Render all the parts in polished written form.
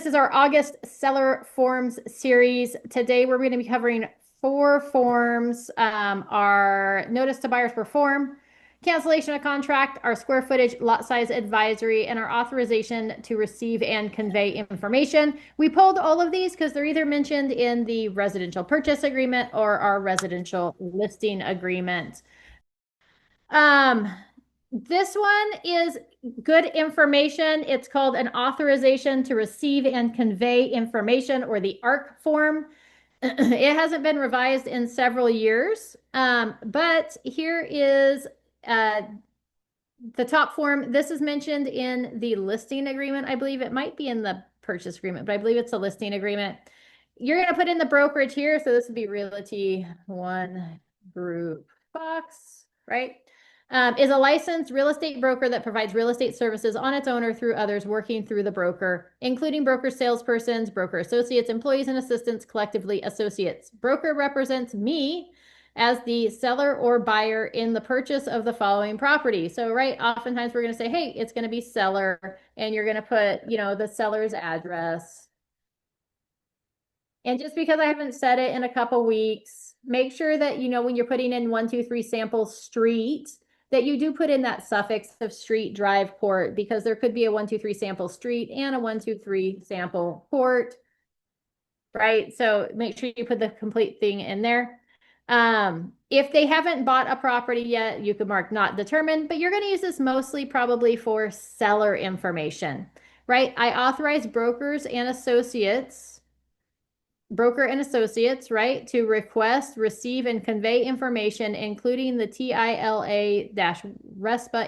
This is our August seller forms series. Today we're going to be covering 4 forms. Our notice to buyers per form, cancellation of contract, our square footage lot size advisory, and our authorization to receive and convey information. We pulled all of these because they're either mentioned in the residential purchase agreement or our residential listing agreement. This one is good information. It's called an authorization to receive and convey information, or the ARC form. It hasn't been revised in several years, but here is the top form. This is mentioned in the listing agreement. I believe it might be in the purchase agreement, but I believe it's a listing agreement. You're going to put in the brokerage here. So this would be Realty One Group Box, right? Is a licensed real estate broker that provides real estate services on its own or through others working through the broker, including broker salespersons, broker associates, employees and assistants, collectively associates. Broker represents me as the seller or buyer in the purchase of the following property. So, right, oftentimes we're going to say, hey, it's going to be seller, and you're going to put, the seller's address. And just because I haven't said it in a couple weeks, make sure that, when you're putting in 123 sample street, that you do put in that suffix of street, drive, port, because there could be a 123 sample street and a 123 sample port, right? So make sure you put the complete thing in there. If they haven't bought a property yet, you could mark not determined, but you're going to use this mostly probably for seller information, right? I authorize brokers and associates, right, to request, receive, and convey information, including the TILA-RESPA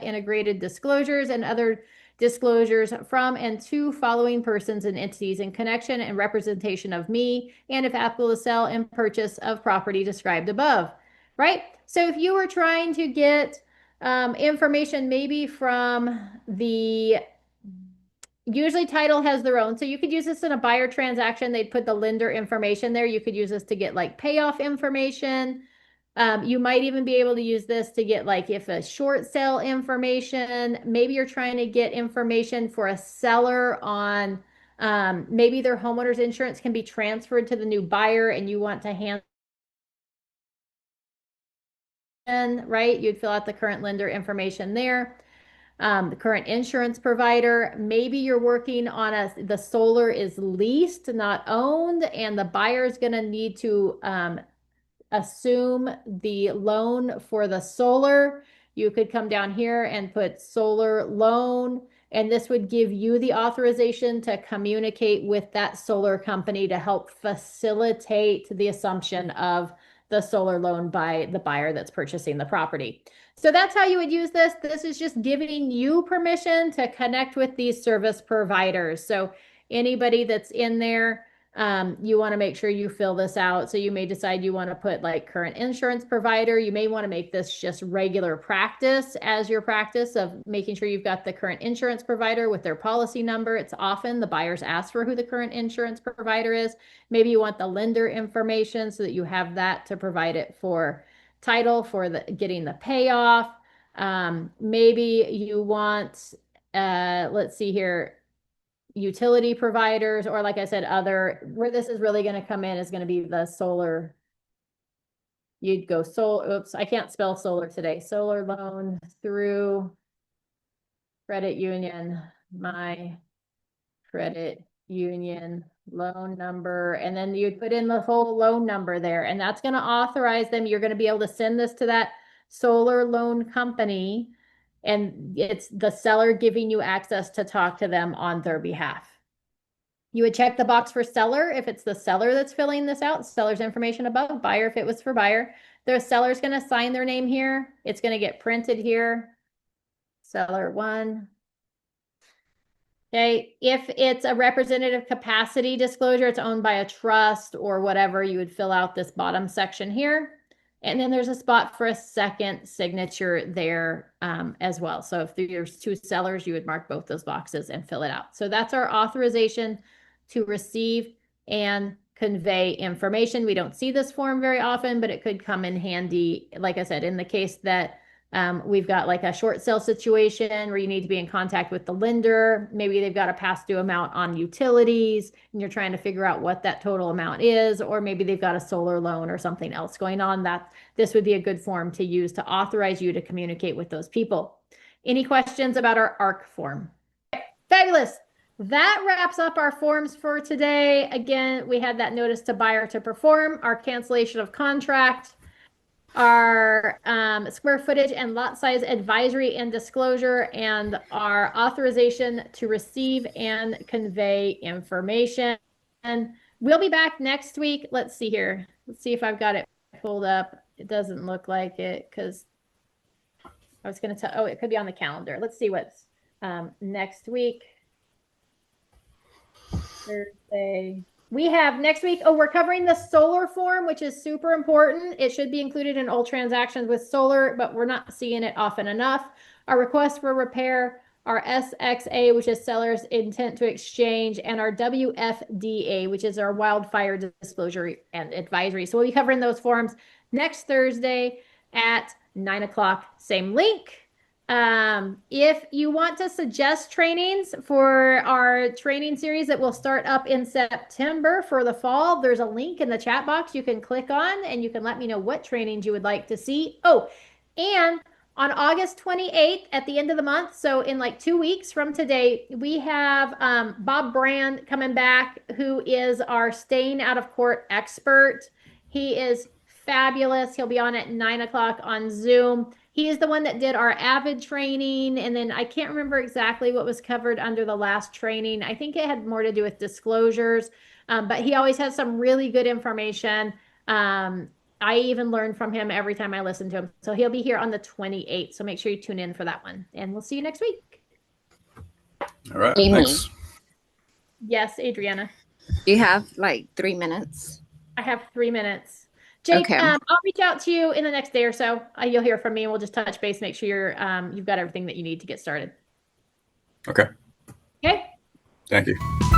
integrated disclosures and other disclosures from and to following persons and entities in connection and representation of me, and if applicable, to sell and purchase of property described above, right? So if you were trying to get information maybe from the usually title has their own. So you could use this in a buyer transaction. They'd put the lender information there. You could use this to get like payoff information. You might even be able to use this to get like if a short sale information, maybe you're trying to get information for a seller on maybe their homeowner's insurance can be transferred to the new buyer and you want to hand, right? You'd fill out the current lender information there. The current insurance provider. Maybe you're working on the solar is leased, not owned, and the buyer is going to need to assume the loan for the solar. You could come down here and put solar loan, and this would give you the authorization to communicate with that solar company to help facilitate the assumption of the solar loan by the buyer that's purchasing the property. So that's how you would use this. This is just giving you permission to connect with these service providers. So anybody that's in there, you want to make sure you fill this out. So you may decide you want to put like current insurance provider. You may want to make this just regular practice as your practice of making sure you've got the current insurance provider with their policy number. It's often the buyers ask for who the current insurance provider is. Maybe you want the lender information so that you have that to provide it for title for getting the payoff. Maybe you want, let's see here, utility providers, or like I said, where this is really going to come in is going to be the solar. You'd go oops, I can't spell solar today. Solar loan through credit union, my credit union loan number, and then you'd put in the whole loan number there, and that's going to authorize them. You're going to be able to send this to that solar loan company, and it's the seller giving you access to talk to them on their behalf. You would check the box for seller if it's the seller that's filling this out, seller's information above, buyer if it was for buyer. The seller's going to sign their name here. It's going to get printed here. Seller one. Okay, if it's a representative capacity disclosure, it's owned by a trust or whatever, you would fill out this bottom section here. And then there's a spot for a second signature there as well. So if there's 2 sellers, you would mark both those boxes and fill it out. So that's our authorization to receive and convey information. We don't see this form very often, but it could come in handy, like I said, in the case that We've got like a short sale situation where you need to be in contact with the lender. Maybe they've got a past due amount on utilities and you're trying to figure out what that total amount is, or maybe they've got a solar loan or something else going on. That this would be a good form to use to authorize you to communicate with those people. Any questions about our ARC form? Fabulous. That wraps up our forms for today. Again, we had that notice to buyer to perform, our cancellation of contract, our square footage and lot size advisory and disclosure, and our authorization to receive and convey information. And we'll be back next week. Let's see here. Let's see if I've got it pulled up. It doesn't look like it because I was going to tell, oh, it could be on the calendar. Let's see what's next week. Thursday. We have next week, we're covering the solar form, which is super important. It should be included in all transactions with solar, but we're not seeing it often enough. Our request for repair, our SXA, which is seller's intent to exchange, and our WFDA, which is our wildfire disclosure and advisory. So we'll be covering those forms next Thursday at 9 o'clock, same link. If you want to suggest trainings for our training series that will start up in September for the fall, there's a link in the chat box you can click on and you can let me know what trainings you would like to see. Oh, and on August 28th at the end of the month, so in like 2 weeks from today, we have Bob Brand coming back, who is our staying out of court expert. He is fabulous. He'll be on at 9 o'clock on Zoom. He is the one that did our Avid training, and then I can't remember exactly what was covered under the last training. I think it had more to do with disclosures, but he always has some really good information. I even learn from him every time I listen to him. So he'll be here on the 28th, so make sure you tune in for that one, and we'll see you next week. All right, Amy. thanks. Yes, Adriana. Do you have like 3 minutes? I have 3 minutes. Jake, Okay. I'll reach out to you in the next day or so. You'll hear from me, and we'll just touch base, make sure you've got everything that you need to get started. Okay. Okay. Thank you.